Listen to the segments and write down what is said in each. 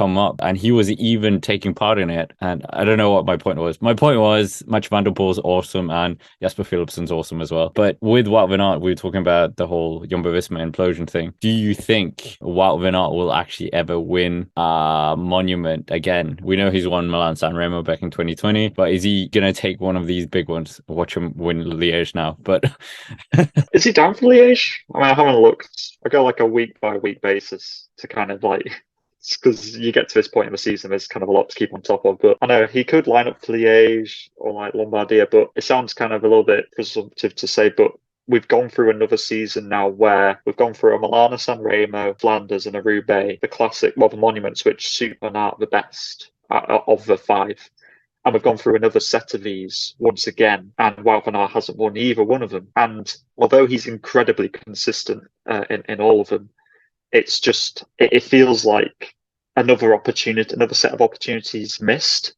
come up, and he was even taking part in it. And I don't know what my point was. My point was Match van der Poel's awesome, and Jasper Philipsen's awesome as well. But with Wout van Aert, we were talking about the whole Jumbo-Visma implosion thing. Do you think Wout van Aert will actually ever win a monument again? We know he's won Milan San Remo back in 2020, but is he gonna take one of these big ones? Watch him win Liège now. But Is he down for Liège? I mean, I haven't looked. I go like a week by week basis to kind of like, because you get to this point in the season, there's kind of a lot to keep on top of. But I know he could line up for Liège or like Lombardia, but it sounds kind of a little bit presumptive to say. But we've gone through another season now where we've gone through a Milano San Remo, Flanders, and a Roubaix, the classic, well, the monuments which suit Van Aert the best of the five. And we've gone through another set of these once again, and Wout van Aert hasn't won either one of them. And although he's incredibly consistent in all of them, it's just it feels like another opportunity, another set of opportunities missed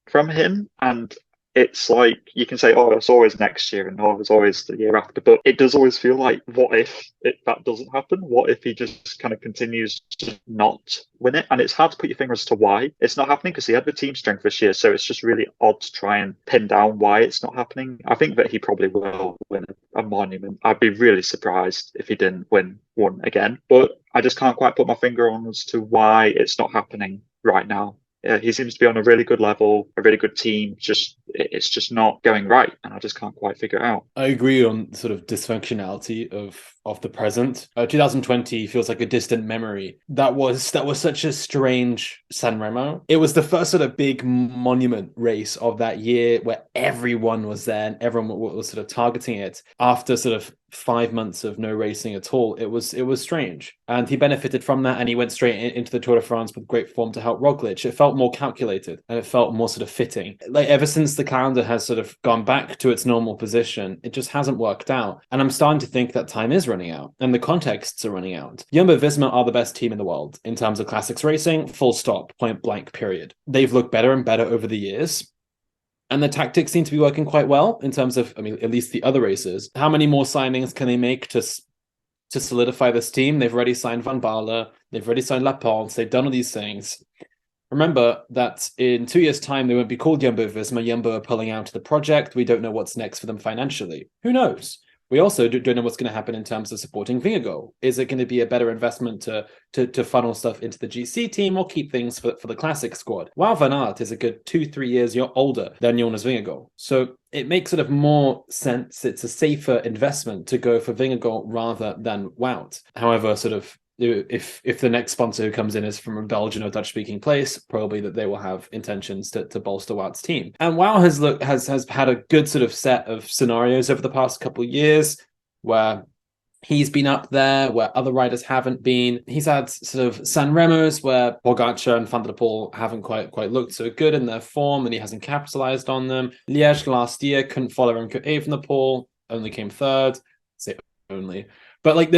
from him. And it's like you can say, oh, it's always next year and oh, it's always the year after, but it does always feel like, what if that doesn't happen? What if he just kind of continues to not win it? And it's hard to put your finger as to why it's not happening because he had the team strength this year, so it's just really odd to try and pin down why it's not happening. I think that he probably will win a monument. I'd be really surprised if he didn't win one again, but I just can't quite put my finger on as to why it's not happening right now. He seems to be on a really good level, a really good team. It's just not going right, and I just can't quite figure it out. I agree on sort of dysfunctionality of the present. 2020 feels like a distant memory. That was such a strange San Remo. It was the first sort of big monument race of that year where everyone was there and everyone was sort of targeting it. After sort of 5 months of no racing at all, it was strange, and he benefited from that, and he went straight into the Tour de France with great form to help Roglic. It felt more calculated and it felt more sort of fitting. Like ever since the calendar has sort of gone back to its normal position, it just hasn't worked out, and I'm starting to think that time is running out and the contexts are running out. Jumbo-Visma are the best team in the world in terms of classics racing, full stop, point blank, period. They've looked better and better over the years, and the tactics seem to be working quite well in terms of, I mean, at least the other races. How many more signings can they make to solidify this team? They've already signed Van Baarle, they've already signed Laporte, they've done all these things. Remember that in 2 years' time, they won't be called Jumbo-Visma. Jumbo are pulling out of the project. We don't know what's next for them financially. Who knows? We also don't know what's going to happen in terms of supporting Vingegaard. Is it going to be a better investment to funnel stuff into the GC team or keep things for the classic squad? Wout van Aert is a good 2-3 years older than Jonas Vingegaard. So it makes sort of more sense. It's a safer investment to go for Vingegaard rather than Wout. However, sort of if the next sponsor who comes in is from a Belgian or Dutch speaking place, probably that they will have intentions to bolster Wout's team. And Wout has had a good sort of set of scenarios over the past couple of years where he's been up there where other riders haven't been. He's had sort of San Remos where Pogacar and Van der Poel haven't quite looked so good in their form, and he hasn't capitalized on them. Liège last year couldn't follow Remco Evenepoel, only came third. Say only, but like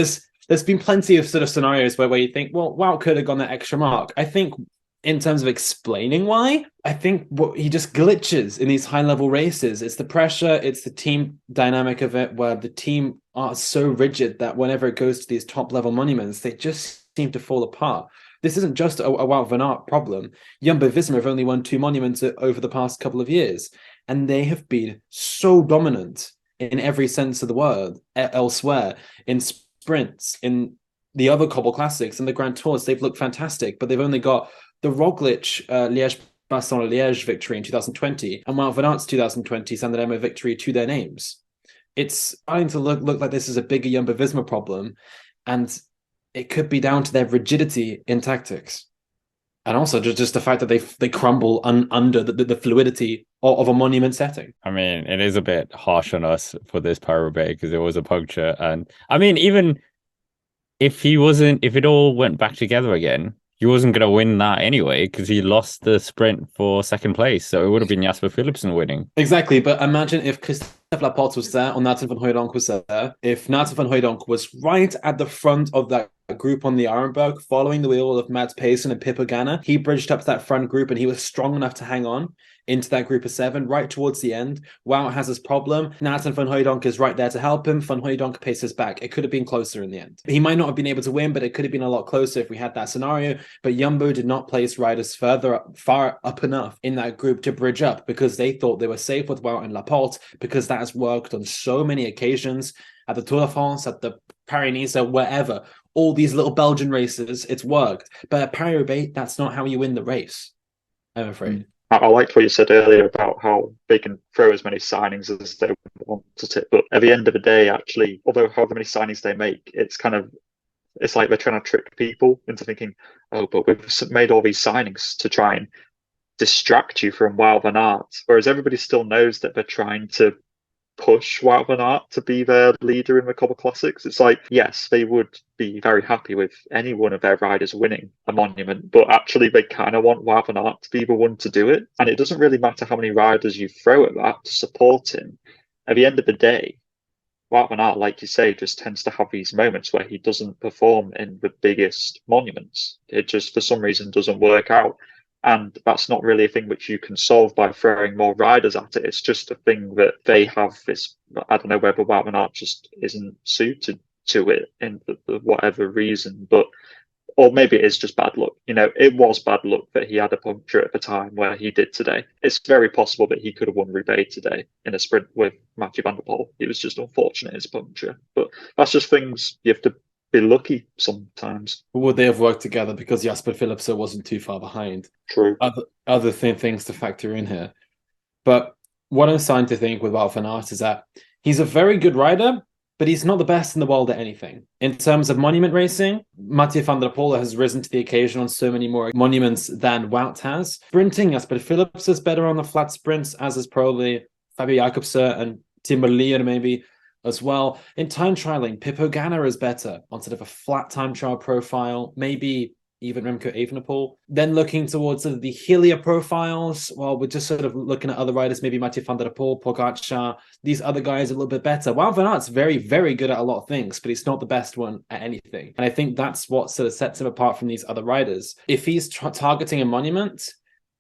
there's been plenty of sort of scenarios where you think, well, Wout could have gone that extra mark. I think in terms of explaining why, I think he just glitches in these high-level races. It's the pressure, it's the team dynamic of it, where the team are so rigid that whenever it goes to these top-level monuments, they just seem to fall apart. This isn't just a Wout van Aert problem. Jumbo-Visma have only won 2 monuments over the past couple of years, and they have been so dominant in every sense of the word elsewhere, in sprints, in the other Cobble Classics and the Grand Tours. They've looked fantastic, but they've only got the Roglic Liège-Bastogne-Liège victory in 2020 and Wout van Aert's 2020 San Remo victory to their names. It's starting to look like this is a bigger Jumbo-Visma problem, and it could be down to their rigidity in tactics. And also just the fact that they crumble under the fluidity of a monument setting. I mean, it is a bit harsh on us for this Paris-Roubaix because it was a puncture. And I mean, even if it all went back together again, he wasn't going to win that anyway because he lost the sprint for second place. So it would have been Jasper Philipsen winning. Exactly. But imagine if Christophe Laporte was there or Nathan van Hooydonk was there. If Nathan van Hooydonk was right at the front of that group on the Arenberg, following the wheel of Mads Payson and Pippo Ganna. He bridged up to that front group and he was strong enough to hang on into that group of 7 right towards the end. Wout has his problem. Nathan van Hooijdonk is right there to help him. Van Hooijdonk paces back. It could have been closer in the end. He might not have been able to win, but it could have been a lot closer if we had that scenario. But Jumbo did not place riders far up enough in that group to bridge up because they thought they were safe with Wout and Laporte, because that has worked on so many occasions at the Tour de France, at the Paris-Nice, wherever. All these little Belgian races, it's worked. But at Paris-Roubaix, that's not how you win the race, I'm afraid. I liked what you said earlier about how they can throw as many signings as they wanted it. But at the end of the day, actually, although however many signings they make, it's like they're trying to trick people into thinking, oh, but we've made all these signings to try and distract you from Wout van Aert. Whereas everybody still knows that they're trying to push Wout van Aert to be their leader in the Cobble Classics. It's like, yes, they would be very happy with any one of their riders winning a monument, but actually they kind of want Wout van Aert to be the one to do it. And it doesn't really matter how many riders you throw at that to support him. At the end of the day, Wout van Aert, like you say, just tends to have these moments where he doesn't perform in the biggest monuments. It just, for some reason, doesn't work out. And that's not really a thing which you can solve by throwing more riders at it. It's just a thing that they have this, I don't know whether Wout van Aert just isn't suited to it in the whatever reason, but, or maybe it is just bad luck. You know, it was bad luck that he had a puncture at the time where he did today. It's very possible that he could have won Roubaix today in a sprint with Mathieu van der Poel. It was just unfortunate, his puncture. But that's just things you have to be lucky sometimes. Would they have worked together because Jasper Philipsen wasn't too far behind? True. Other things to factor in here. But what I'm starting to think with Wout van Aert is that he's a very good rider, but he's not the best in the world at anything. In terms of monument racing, Mathieu van der Poel has risen to the occasion on so many more monuments than Wout has. Sprinting, Jasper Philipsen is better on the flat sprints, as is probably Fabio Jacobsen and Tim Merlier maybe as well. In time trialing, Pippo Ganna is better on sort of a flat time trial profile, maybe even Remco Evenepoel. Then looking towards sort of the hillier profiles, well, we're just sort of looking at other riders, maybe Mathieu van der Poel, Pogacar, these other guys are a little bit better. Wout van Aert's very, very good at a lot of things, but he's not the best one at anything. And I think that's what sort of sets him apart from these other riders. If he's targeting a monument,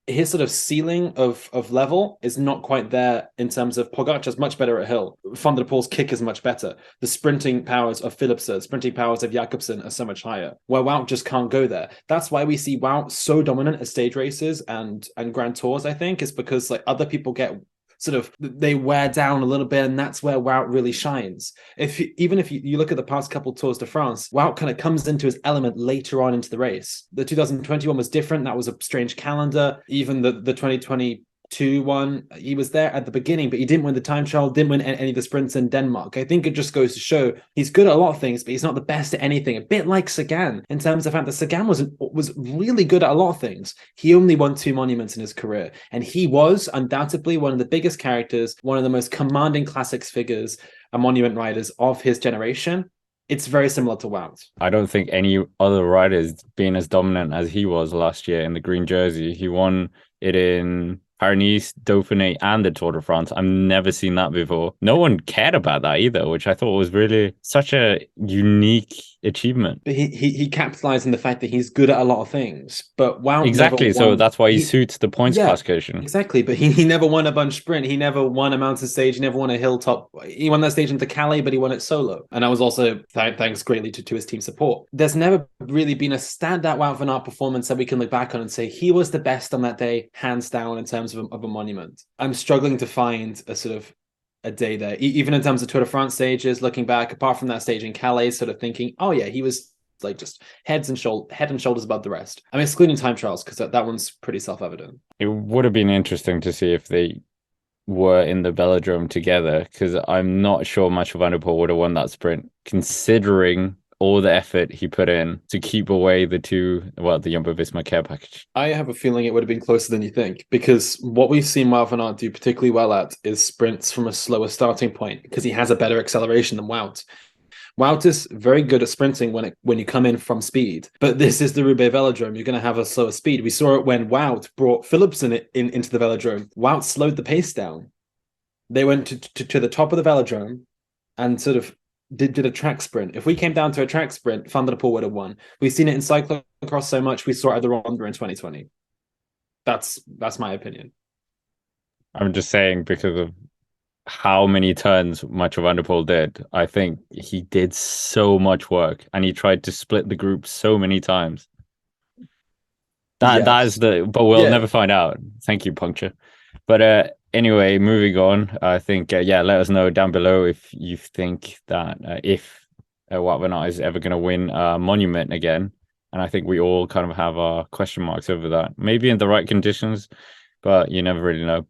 his sort of ceiling of level is not quite there in terms of Pogacar's much better at hill. Van der Poel's kick is much better. The sprinting powers of Philipsen, sprinting powers of Jacobsen are so much higher, where Wout just can't go there. That's why we see Wout so dominant at stage races and Grand Tours, I think, is because like other people get sort of, they wear down a little bit, and that's where Wout really shines. Even if you look at the past couple Tours de France, Wout kind of comes into his element later on into the race. The 2021 was different. That was a strange calendar. Even the 2022 one, he was there at the beginning, but he didn't win the time trial, didn't win any of the sprints in Denmark. I think it just goes to show he's good at a lot of things, but he's not the best at anything. A bit like Sagan, in terms of the fact that Sagan was really good at a lot of things. He only won 2 monuments in his career, and he was undoubtedly one of the biggest characters, one of the most commanding classics figures and monument riders of his generation. It's very similar to Wout. I don't think any other rider has been as dominant as he was last year in the green jersey. He won it in Paris, Dauphiné, and the Tour de France. I've never seen that before. No one cared about that either, which I thought was really such a unique achievement. But he capitalized on the fact that he's good at a lot of things. But Wout exactly, so that's why he suits the points classification. Exactly, but he never won a bunch sprint. He never won a mountain stage. He never won a hilltop. He won that stage into Calais, but he won it solo. And that was also thanks greatly to his team support. There's never really been a standout Wout van Aert performance that we can look back on and say he was the best on that day, hands down, in terms of a monument. I'm struggling to find a sort of a day there, even in terms of Tour de France stages, looking back, apart from that stage in Calais, sort of thinking, oh yeah, he was like just head and shoulders above the rest. I'm excluding time trials because that one's pretty self-evident. It would have been interesting to see if they were in the velodrome together, because I'm not sure Mathieu van der Poel would have won that sprint, considering all the effort he put in to keep away the Jumbo-Visma care package. I have a feeling it would have been closer than you think, because what we've seen Wout van Aert do particularly well at is sprints from a slower starting point, because he has a better acceleration than Wout. Wout is very good at sprinting when you come in from speed, but this is the Roubaix velodrome. You're going to have a slower speed. We saw it when Wout brought Philipsen into the velodrome. Wout slowed the pace down. They went to the top of the velodrome and sort of did a track sprint. If we came down to a track sprint, Van der Poel would have won. We've seen it in cyclocross so much. We saw it at the Ronda in 2020. That's my opinion. I'm just saying because of how many turns Mathieu van der Poel did. I think he did so much work and he tried to split the group so many times. That is but we'll never find out. Thank you, Puncture. But anyway, moving on. I think let us know down below if you think that if Wout van Aert is ever going to win Monument again. And I think we all kind of have our question marks over that. Maybe in the right conditions, but you never really know.